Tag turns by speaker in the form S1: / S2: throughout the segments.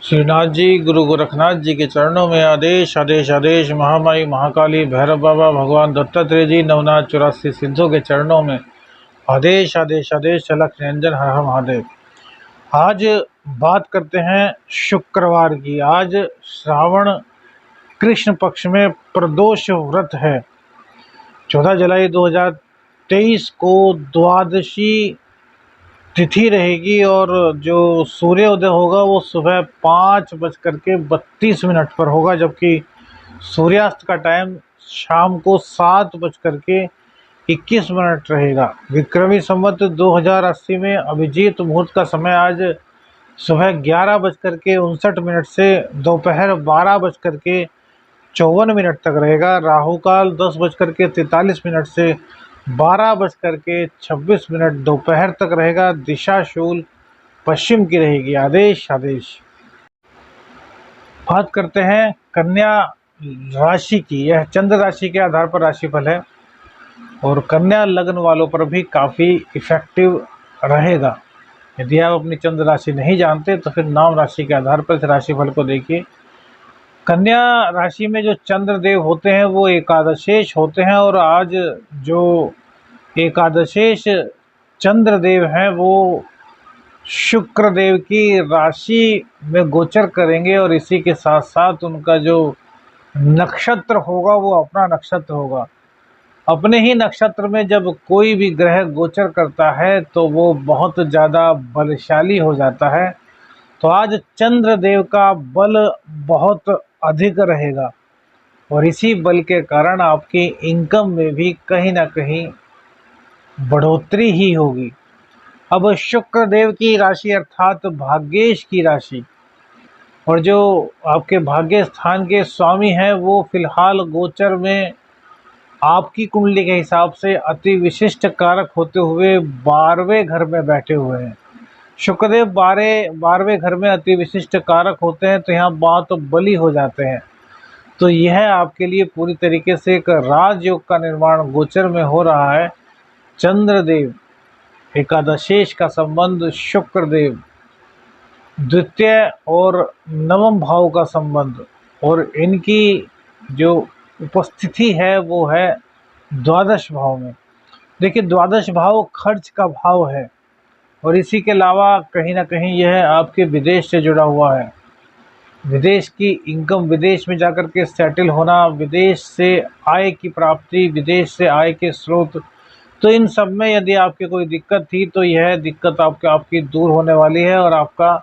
S1: श्रीनाथ जी, गुरु गोरखनाथ जी के चरणों में आदेश आदेश आदेश। महामाई महाकाली भैरव बाबा भगवान दत्तात्रेय जी नवनाथ 84 सिद्धों के चरणों में आदेश आदेश आदेश। अलख निरंजन हर हर महादेव। आज बात करते हैं शुक्रवार की। आज श्रावण कृष्ण पक्ष में प्रदोष व्रत है। 14 जुलाई 2023 को द्वादशी तिथि रहेगी और जो सूर्योदय होगा वो सुबह 5:32 पर होगा, जबकि सूर्यास्त का टाइम शाम को 7:21 रहेगा। विक्रमी संवत 2080 में अभिजीत मुहूर्त का समय आज सुबह 11:59 से दोपहर 12:54 तक रहेगा। राहु काल 10:43 से 12:26 दोपहर तक रहेगा। दिशा शूल पश्चिम की रहेगी। आदेश आदेश। बात करते हैं कन्या राशि की। यह चंद्र राशि के आधार पर राशिफल है और कन्या लग्न वालों पर भी काफ़ी इफेक्टिव रहेगा। यदि आप अपनी चंद्र राशि नहीं जानते तो फिर नाम राशि के आधार पर इस राशिफल को देखिए। कन्या राशि में जो चंद्र देव होते हैं वो एकादशेष होते हैं और आज जो एकादशेष चंद्र देव हैं वो शुक्र देव की राशि में गोचर करेंगे और इसी के साथ साथ उनका जो नक्षत्र होगा वो अपना नक्षत्र होगा। अपने ही नक्षत्र में जब कोई भी ग्रह गोचर करता है तो वो बहुत ज़्यादा बलशाली हो जाता है। तो आज चंद्र देव का बल बहुत अधिक रहेगा और इसी बल के कारण आपकी इनकम में भी कहीं ना कहीं बढ़ोतरी ही होगी। अब शुक्र देव की राशि अर्थात भाग्येश की राशि और जो आपके भाग्य स्थान के स्वामी हैं वो फिलहाल गोचर में आपकी कुंडली के हिसाब से अति विशिष्ट कारक होते हुए 12वें घर में बैठे हुए हैं। शुक्रदेव 12वें घर में अति विशिष्ट कारक होते हैं तो यहाँ बात बली हो जाते हैं। तो यह आपके लिए पूरी तरीके से एक राजयोग का निर्माण गोचर में हो रहा है। चंद्रदेव एकादशेष का संबंध शुक्रदेव द्वितीय और नवम भाव का संबंध और इनकी जो उपस्थिति है वो है द्वादश भाव में। देखिए, द्वादश भाव खर्च का भाव है और इसी के अलावा कहीं ना कहीं यह आपके विदेश से जुड़ा हुआ है। विदेश की इनकम, विदेश में जाकर के सेटल होना, विदेश से आय की प्राप्ति, विदेश से आय के स्रोत। तो इन सब में यदि आपकी कोई दिक्कत थी तो यह दिक्कत आपकी दूर होने वाली है और आपका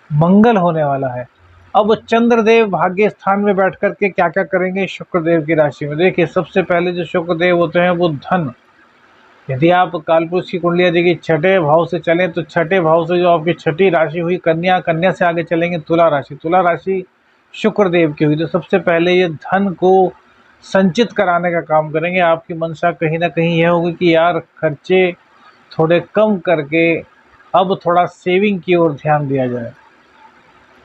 S1: मंगल होने वाला है। अब चंद्रदेव भाग्य स्थान में बैठ कर के क्या क्या करेंगे शुक्रदेव की राशि में। देखिए, सबसे पहले जो शुक्रदेव होते हैं वो धन। यदि आप कालपुरुष की कुंडलियाँ देखिए, छठे भाव से चलें तो छठे भाव से जो आपकी छठी राशि हुई कन्या, कन्या से आगे चलेंगे तुला राशि, तुला राशि शुक्रदेव की हुई। तो सबसे पहले ये धन को संचित कराने का काम करेंगे। आपकी मंशा कहीं ना कहीं यह होगी कि यार खर्चे थोड़े कम करके अब थोड़ा सेविंग की ओर ध्यान दिया जाए।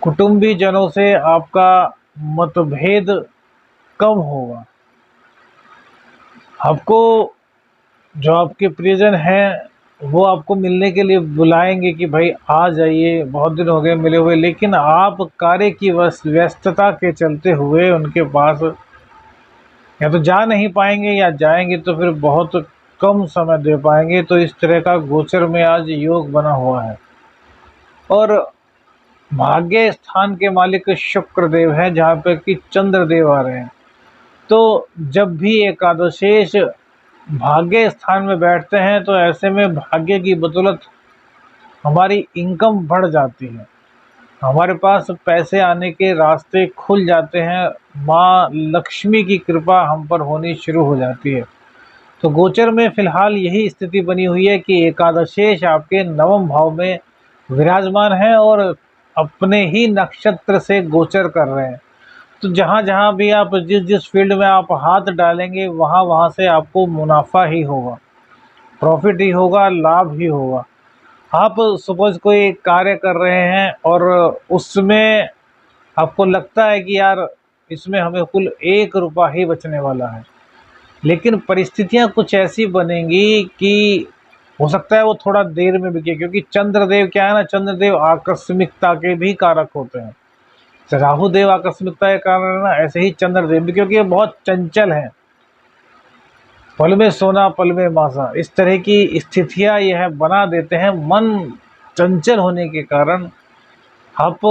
S1: कुटुंबी जनों से आपका मतभेद कम होगा। आपको जो आपके प्रियजन हैं वो आपको मिलने के लिए बुलाएंगे कि भाई आ जाइए, बहुत दिन हो गए मिले हुए, लेकिन आप कार्य की व्यस्तता के चलते हुए उनके पास या तो जा नहीं पाएंगे या जाएंगे तो फिर बहुत कम समय दे पाएंगे। तो इस तरह का गोचर में आज योग बना हुआ है और भाग्य स्थान के मालिक शुक्रदेव हैं जहाँ पर कि चंद्रदेव आ रहे हैं। तो जब भी एकादशेष भाग्य स्थान में बैठते हैं तो ऐसे में भाग्य की बदौलत हमारी इनकम बढ़ जाती है, हमारे पास पैसे आने के रास्ते खुल जाते हैं, माँ लक्ष्मी की कृपा हम पर होनी शुरू हो जाती है। तो गोचर में फिलहाल यही स्थिति बनी हुई है कि एकादशेष आपके नवम भाव में विराजमान है और अपने ही नक्षत्र से गोचर कर रहे हैं। तो जहाँ जहाँ भी आप जिस फील्ड में आप हाथ डालेंगे वहाँ से आपको मुनाफा ही होगा, प्रॉफिट ही होगा, लाभ ही होगा। आप सपोज कोई कार्य कर रहे हैं और उसमें आपको लगता है कि यार इसमें हमें कुल 1 रुपया ही बचने वाला है, लेकिन परिस्थितियाँ कुछ ऐसी बनेंगी कि हो सकता है वो थोड़ा देर में बिके, क्योंकि चंद्रदेव क्या है ना, चंद्रदेव आकस्मिकता के भी कारक होते हैं। राहु देव आकस्मिकता के कारण है ना, ऐसे ही चंद्रदेव भी, क्योंकि ये बहुत चंचल हैं, पल में सोना पल में मासा, इस तरह की स्थितियां यह बना देते हैं। मन चंचल होने के कारण आप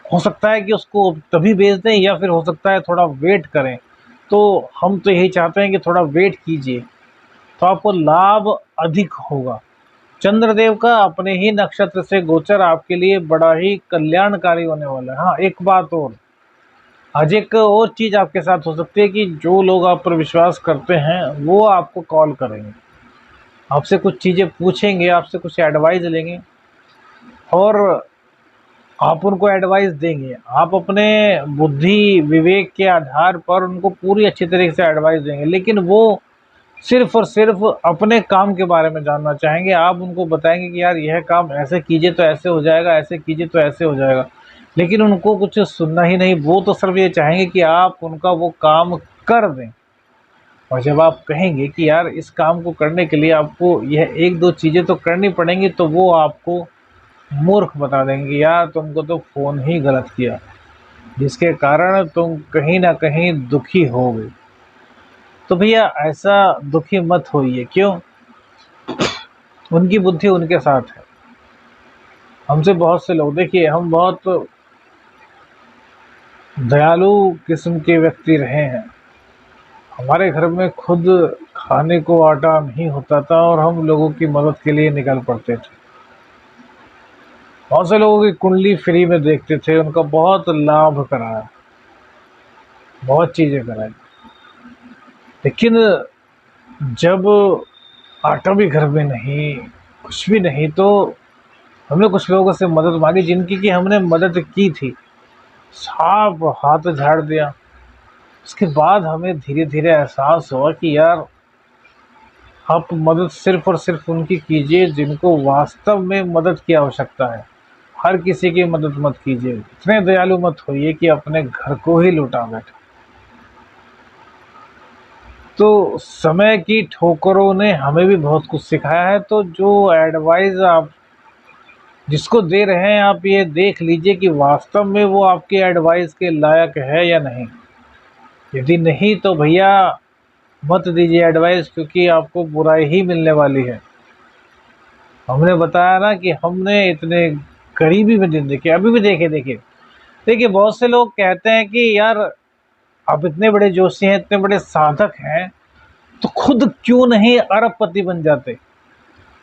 S1: हो सकता है कि उसको तभी बेच दें, या फिर हो सकता है थोड़ा वेट करें। तो हम तो यही चाहते हैं कि थोड़ा वेट कीजिए, तो आपको लाभ अधिक होगा। चंद्रदेव का अपने ही नक्षत्र से गोचर आपके लिए बड़ा ही कल्याणकारी होने वाला है। हाँ, एक बात और, आज एक और चीज आपके साथ हो सकती है कि जो लोग आप पर विश्वास करते हैं वो आपको कॉल करेंगे, आपसे कुछ चीजें पूछेंगे, आपसे कुछ एडवाइस लेंगे और आप उनको एडवाइस देंगे। आप अपने बुद्धि विवेक के आधार पर उनको पूरी अच्छी तरीके से एडवाइस देंगे, लेकिन वो सिर्फ और सिर्फ अपने काम के बारे में जानना चाहेंगे। आप उनको बताएंगे कि यार यह काम ऐसे कीजिए तो ऐसे हो जाएगा, ऐसे कीजिए तो ऐसे हो जाएगा, लेकिन उनको कुछ सुनना ही नहीं। वो तो सिर्फ ये चाहेंगे कि आप उनका वो काम कर दें। और जब आप कहेंगे कि यार इस काम को करने के लिए आपको यह एक दो चीज़ें तो करनी पड़ेंगी, तो वो आपको मूर्ख बता देंगे, यार तुमको तो फ़ोन ही गलत किया, जिसके कारण तुम कहीं ना कहीं दुखी हो गए। तो भैया ऐसा दुखी मत होइए। क्यों? उनकी बुद्धि उनके साथ है। हमसे बहुत से लोग, देखिए हम बहुत दयालु किस्म के व्यक्ति रहे हैं। हमारे घर में खुद खाने को आटा नहीं होता था और हम लोगों की मदद के लिए निकल पड़ते थे। बहुत से लोगों की कुंडली फ्री में देखते थे, उनका बहुत लाभ कराया, बहुत चीज़ें कराई। लेकिन जब आटा भी घर में नहीं, कुछ भी नहीं, तो हमने कुछ लोगों से मदद मांगी जिनकी कि हमने मदद की थी, साफ हाथ झाड़ दिया। उसके बाद हमें धीरे धीरे एहसास हुआ कि यार आप मदद सिर्फ और सिर्फ उनकी कीजिए जिनको वास्तव में मदद की आवश्यकता है। हर किसी की मदद मत कीजिए, इतने दयालु मत होइए कि अपने घर को ही लुटा बैठे। तो समय की ठोकरों ने हमें भी बहुत कुछ सिखाया है। तो जो एडवाइस आप जिसको दे रहे हैं, आप ये देख लीजिए कि वास्तव में वो आपकी एडवाइस के लायक है या नहीं। यदि नहीं तो भैया मत दीजिए एडवाइस, क्योंकि आपको बुराई ही मिलने वाली है। हमने बताया ना कि हमने इतने गरीबी में दिन देखे, अभी भी देखे। देखिए देखिए, बहुत से लोग कहते हैं कि यार आप इतने बड़े जोशी हैं, इतने बड़े साधक हैं, तो खुद क्यों नहीं अरबपति बन जाते।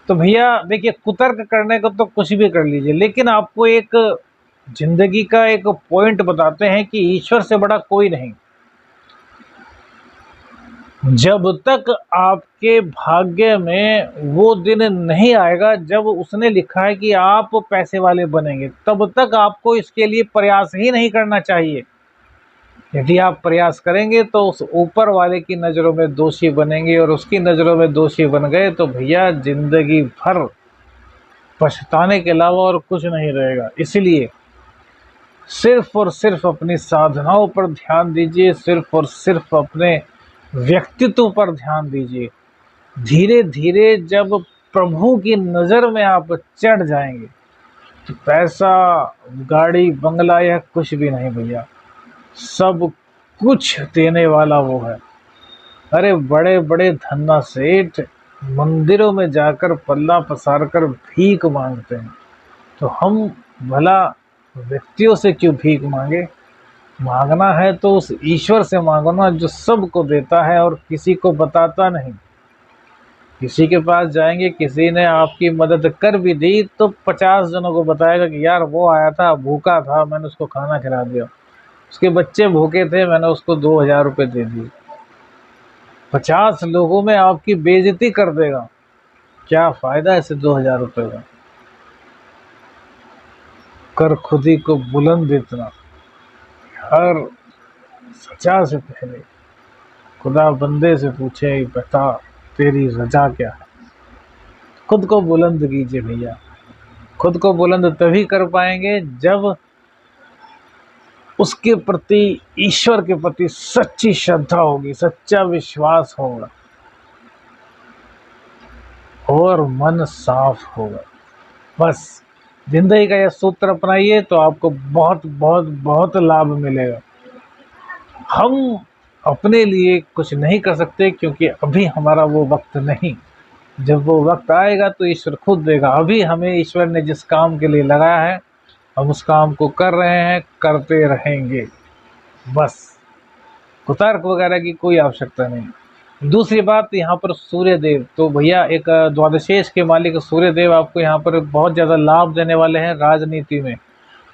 S1: तो भैया देखिए, कुतर्क करने को तो कुछ भी कर लीजिए, लेकिन आपको एक जिंदगी का एक पॉइंट बताते हैं कि ईश्वर से बड़ा कोई नहीं। जब तक आपके भाग्य में वो दिन नहीं आएगा जब उसने लिखा है कि आप पैसे वाले बनेंगे, तब तक आपको इसके लिए प्रयास ही नहीं करना चाहिए। यदि आप प्रयास करेंगे तो उस ऊपर वाले की नज़रों में दोषी बनेंगे, और उसकी नज़रों में दोषी बन गए तो भैया जिंदगी भर पछताने के अलावा और कुछ नहीं रहेगा। इसलिए सिर्फ और सिर्फ अपनी साधनाओं पर ध्यान दीजिए, सिर्फ और सिर्फ अपने व्यक्तित्व पर ध्यान दीजिए। धीरे धीरे जब प्रभु की नज़र में आप चढ़ जाएंगे तो पैसा, गाड़ी, बंगला यह कुछ भी नहीं भैया, सब कुछ देने वाला वो है। अरे बड़े बड़े धन्ना सेठ मंदिरों में जाकर पल्ला पसार कर भीख मांगते हैं, तो हम भला व्यक्तियों से क्यों भीख मांगे। मांगना है तो उस ईश्वर से मांगो ना, जो सबको देता है और किसी को बताता नहीं। किसी के पास जाएंगे, किसी ने आपकी मदद कर भी दी तो 50 जनों को बताएगा कि यार वो आया था, भूखा था, मैंने उसको खाना खिला दिया, उसके बच्चे भूखे थे, मैंने उसको 2000 रुपये दे दिए। 50 लोगों में आपकी बेइज्जती कर देगा, क्या फायदा ऐसे 2000 रुपये का। कर खुद ही को बुलंद इतना, हर सजा से पहले खुदा बंदे से पूछे, बता तेरी रजा क्या है। खुद को बुलंद कीजिए भैया। खुद को बुलंद तभी कर पाएंगे जब उसके प्रति, ईश्वर के प्रति सच्ची श्रद्धा होगी, सच्चा विश्वास होगा। और मन साफ होगा। बस जिंदगी का यह सूत्र अपनाइए तो आपको बहुत बहुत बहुत लाभ मिलेगा। हम अपने लिए कुछ नहीं कर सकते क्योंकि अभी हमारा वो वक्त नहीं। जब वो वक्त आएगा तो ईश्वर खुद देगा। अभी हमें ईश्वर ने जिस काम के लिए लगाया है हम उस काम को कर रहे हैं, करते रहेंगे। बस कुतर्क वगैरह की कोई आवश्यकता नहीं। दूसरी बात, यहाँ पर सूर्य देव, तो भैया एक द्वादशेश के मालिक सूर्य देव आपको यहाँ पर बहुत ज़्यादा लाभ देने वाले हैं। राजनीति में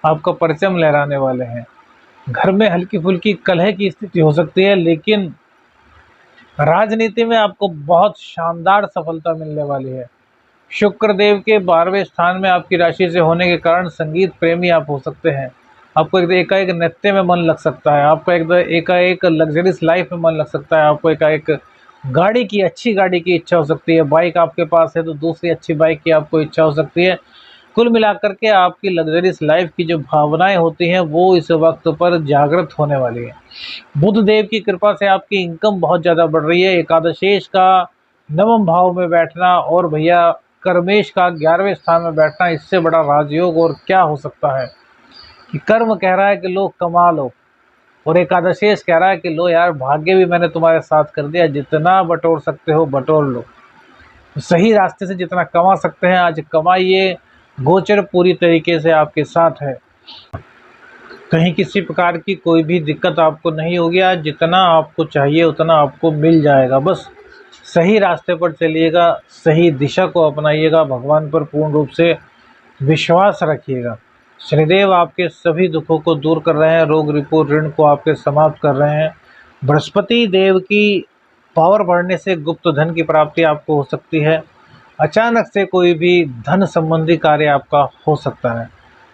S1: आपका परचम लहराने वाले हैं। घर में हल्की फुल्की कलह की स्थिति हो सकती है, लेकिन राजनीति में आपको बहुत शानदार सफलता मिलने वाली है। शुक्र देव के 12वें स्थान में आपकी राशि से होने के कारण संगीत प्रेमी आप हो सकते हैं। आपको एकाएक नृत्य में मन लग सकता है, आपको एकाएक लग्जरियस लाइफ में मन लग सकता है, आपको एकाएक गाड़ी की, अच्छी गाड़ी की इच्छा हो सकती है। बाइक आपके पास है तो दूसरी अच्छी बाइक की आपको इच्छा हो सकती है। कुल मिलाकर के आपकी लग्जरियस लाइफ की जो भावनाएं होती हैं वो इस वक्त पर जागृत होने वाली है। बुध देव की कृपा से आपकी इनकम बहुत ज़्यादा बढ़ रही है। एकादशेश का 9वें भाव में बैठना और भैया कर्मेश का 11वें स्थान में बैठना, इससे बड़ा राजयोग और क्या हो सकता है। कि कर्म कह रहा है कि लो कमा लो और एकादशेश कह रहा है कि लो यार भाग्य भी मैंने तुम्हारे साथ कर दिया, जितना बटोर सकते हो बटोर लो। सही रास्ते से जितना कमा सकते हैं आज कमाइए। गोचर पूरी तरीके से आपके साथ है। कहीं किसी प्रकार की कोई भी दिक्कत आपको नहीं होगी। आज जितना आपको चाहिए उतना आपको मिल जाएगा। बस सही रास्ते पर चलिएगा, सही दिशा को अपनाइएगा, भगवान पर पूर्ण रूप से विश्वास रखिएगा। शनिदेव आपके सभी दुखों को दूर कर रहे हैं, रोग रिपो ऋण को आपके समाप्त कर रहे हैं। बृहस्पति देव की पावर बढ़ने से गुप्त धन की प्राप्ति आपको हो सकती है। अचानक से कोई भी धन संबंधी कार्य आपका हो सकता है।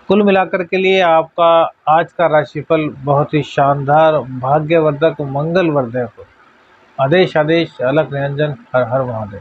S1: कुल मिलाकर के लिए आपका आज का राशिफल बहुत ही शानदार, भाग्यवर्धक, मंगलवर्धक हो। आदेश आदेश अलख निरंजन, हर हर महादेव।